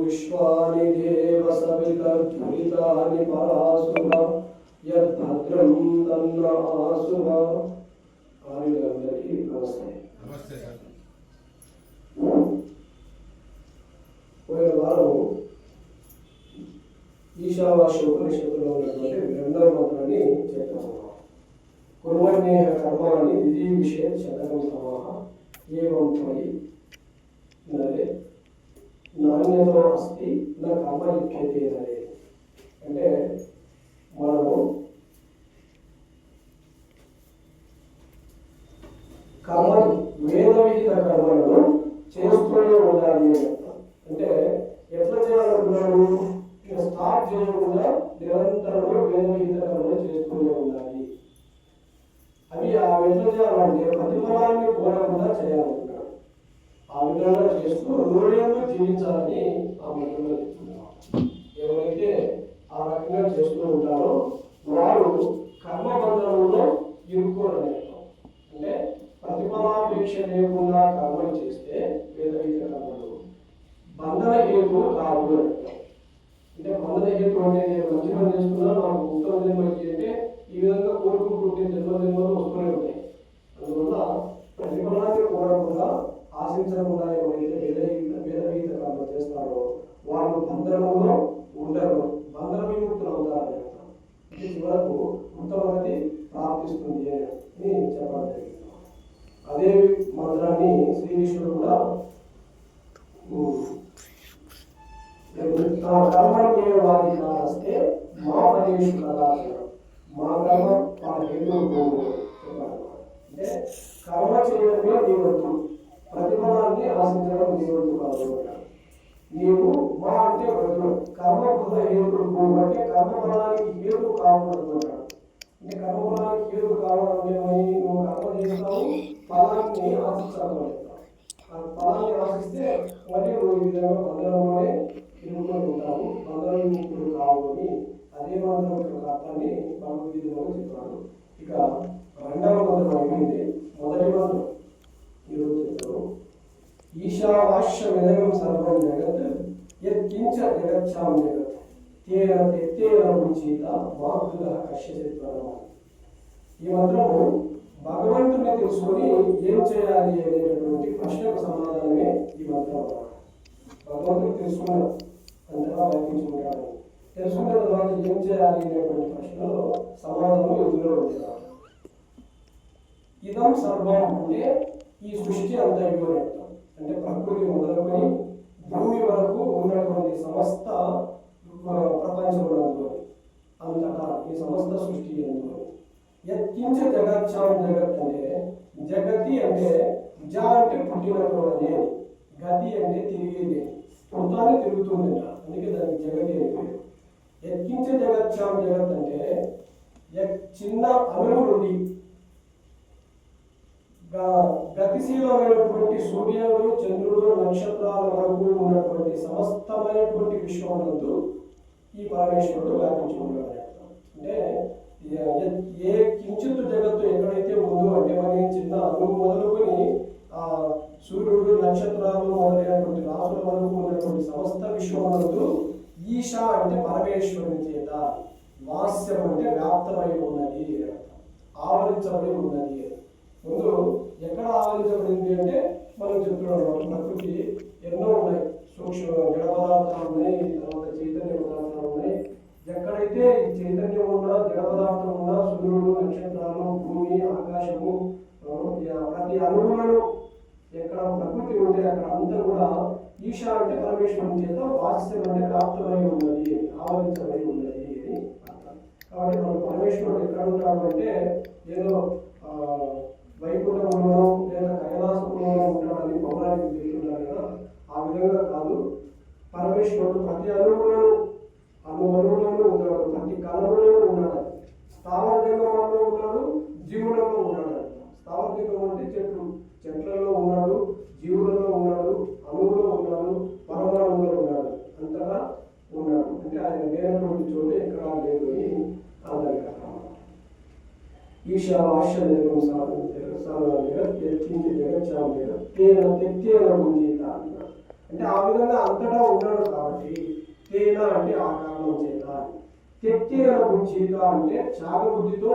विश्वानि देव सवितर्दुरितानि परासुर यद्भद्रं तन्नमासुर। అందరికీ నమస్తే. పోయిన వారం ఈశావాస్య ఉపనిషత్తులో ఉన్నటువంటి రెండవ మంత్రాన్ని చెప్పాము. కుర్వన్యేహ కర్మాణి విధి విషయ శతకం సమాహ ఏవం త్వయి నరే నాణ్యతో అస్తి నా కర్మ లిఖ్యతే నరే. అంటే మనము కర్మని వేద విహిత కర్మలను చేస్తూనే ఉండాలి. అంటే ఎట్లా చేయాలనుకున్నాడు? స్టార్ట్ చేయకుండా నిరంతరంగా వేద విహిత కర్మలు చేస్తూనే ఉండాలి. అవి ఎట్లా చేయాలంటే ప్రతిఫలాన్ని కోరకుండా చేయాలనుకున్నాడు. ఆ విధంగా చేస్తూ నూరేళ్ళు జీవించాలని ఆ మంత్రంలో చెప్తున్నారు. ఎవరైతే ఆ రకంగా చేస్తూ ఉంటారో వారు కర్మబంధంలో ఇరుక్కోరని. అంటే ప్రతిఫలాపేక్ష లేకుండా కర్మలు చేస్తే వేదవిహిత కర్మలు బంధన హేతువు కాదు. అంటే బంధన హేతు అంటే మంచి పని చేస్తున్నా నాకు ఉత్తమ జన్మకి అంటే ఈ విధంగా కోరుకుంటుంటే జన్మలు వస్తూనే ఉంటాయి. అందువల్ల ప్రతిఫలాన్ని కోరకుండా ఆశించకుండా ఎవరైతే వేదవిహిత కర్మ చేస్తారో వాళ్ళు బంధనంలో ఉండరు, బంధన విముక్తులు అవుతారని అర్థం. చివరకు ఉత్తమగతి ప్రాప్తిస్తుంది అని చెప్పడం జరిగింది. అదే మంత్రాన్ని శ్రీకృష్ణుడు కూడా కర్మణ్యేవాది కాస్తే మా పదేశు కదా, మా కర్మ మన హేతు అంటే కర్మ చేయడమే దేవుడు, ప్రతిఫలాన్ని ఆశించడం దేవుడు కాదు. నీవు మా అంటే కర్మ కృత హేతుడు అంటే కర్మఫలానికి హేతు కావడం అంటాడు. అంటే కర్మఫలానికి హేతు కావడం ఏమని? నువ్వు కర్మ చేస్తావు, ఫలాన్ని ఆశించాలి. ఆ ఫలాన్ని ఆశిస్తే మరి నువ్వు ఈ విధంగా బంధనంలోనే తిరుగుతూ ఉంటావు, బంధనం ఇప్పుడు కావు అని అదే మంత్రం యొక్క అర్థాన్ని భగవద్గీతలో చెప్తాను. ఇక రెండవ మంత్రం అయిపోయింది. మొదటి మంత్రం ఈరోజు చెప్తాను. ఈశావాస్య విధగం సర్వం జగత్ యత్కించ జగచ్చాం జగత్ తేన తెత్తేన ముంచీత మా కృత కశ్యచిత్వరం. ఈ మంత్రము భగవంతుని తెలుసుకొని ఏం చేయాలి అనేటటువంటి ప్రశ్నకు సమాధానమే ఈ మంత్రం. భగవంతుని తెలుసుకున్నాడు, అంతగా వ్యాపించుకుంటాడు. తెలుసుకున్న తర్వాత ఏం చేయాలి అనేటువంటి ప్రశ్నలో సమాధానం ఇందులో ఉంటాడు. ఇదం సర్వం అంటే ఈ సృష్టి అంతా ఇవ్వడం. అంటే ప్రకృతి మొదలుకొని భూమి వరకు ఉన్నటువంటి సమస్త ప్రపంచంలో అంతటా ఈ సమస్త సృష్టి ఎందుకు యత్కించ జగచ్చాం జగత్ అంటే జగతి అంటే జ అంటే పుట్టినటువంటి, గతి అంటే తిరిగేది, పుడతానే తిరుగుతుంది. అందుకే దానికి జగతి అంటే. యత్కించ జగచ్చాం జగత్ అంటే చిన్న అణువు నుండి గతిశీలమైనటువంటి సూర్యుడు, చంద్రుడు, నక్షత్రాల వరకు ఉన్నటువంటి సమస్తమైనటువంటి విశ్వమునందు ఈ పరమేశ్వరుడు వ్యాపించుకుంటాడు. అంటే ఏ కించిత్ జగత్తు ఎక్కడైతే ఉందో అంటే మరి చిన్న అణువు మొదలుకొని ఆ సూర్యుడు, నక్షత్రాలు మొదలైనటువంటి రాసుల వరకు ఉన్నటువంటి సమస్త విశ్వమునందు ఈశా అంటే పరమేశ్వరుని చేత, వాస్యం అంటే వ్యాప్తమై ఉన్నది, ఆవరించబడి ఉన్నది. ముందు ఎక్కడ ఆవరించబడింది అంటే మనం చెప్తున్నాం ప్రకృతి ఎన్నో ఉన్నాయి, సూక్ష్మ జడ పదార్థాలు ఉన్నాయి, తర్వాత చైతన్య పదార్థాలు ఉన్నాయి. ఎక్కడైతే చైతన్యం ఉన్నా, జడ పదార్థం ఉన్నా, సూర్యుడు, నక్షత్రాలు, భూమి, ఆకాశము, ప్రతి అణువులను ఎక్కడ ప్రకృతి ఉంటే అక్కడ అంతా కూడా ఈశా అంటే పరమేశ్వరుని చేత, వాస్యం అంటే వ్యాప్తమై ఉన్నది, ఆవరించబడి ఉన్నది అని అర్థం. కాబట్టి మనం పరమేశ్వరుడు ఎక్కడ ఉంటాడు అంటే ఏదో వైకుంఠంలోనో లేదా కైలాసంలోనో ఉంటాడని పౌరాణికులు చెప్తుంటారు కదా, ఆ విధంగా కాదు. పరమేశ్వరుడు ప్రతి అణువులోనూ ఉన్నాడు, ప్రతి కణంలోనూ ఉన్నాడు. స్థావర జంగమంలో ఉన్నాడు, జీవులలో ఉన్నాడు. స్థావర జంగం అంటే చెట్లలో ఉన్నాడు, జీవులలో ఉన్నాడు, అణువులో ఉన్నాడు, పరమాణువులో ఉన్నాడు, అంతగా ఉన్నాడు. అంటే ఆయన లేనటువంటి చోట ఎక్కడా లేదు అని అందరికీ. ఈశావాస్య విధగం సర్వం జగత్ యత్కించ జగచ్చాం జగత్ తేన తెత్తేన ముంచీత. అంటే ఆ విధంగా అంతటా ఉన్నాడు కాబట్టి తేన అంటే ఆ కారణం చేత, తెత్తేన బుద్ధిత అంటే త్యాగ బుద్ధితో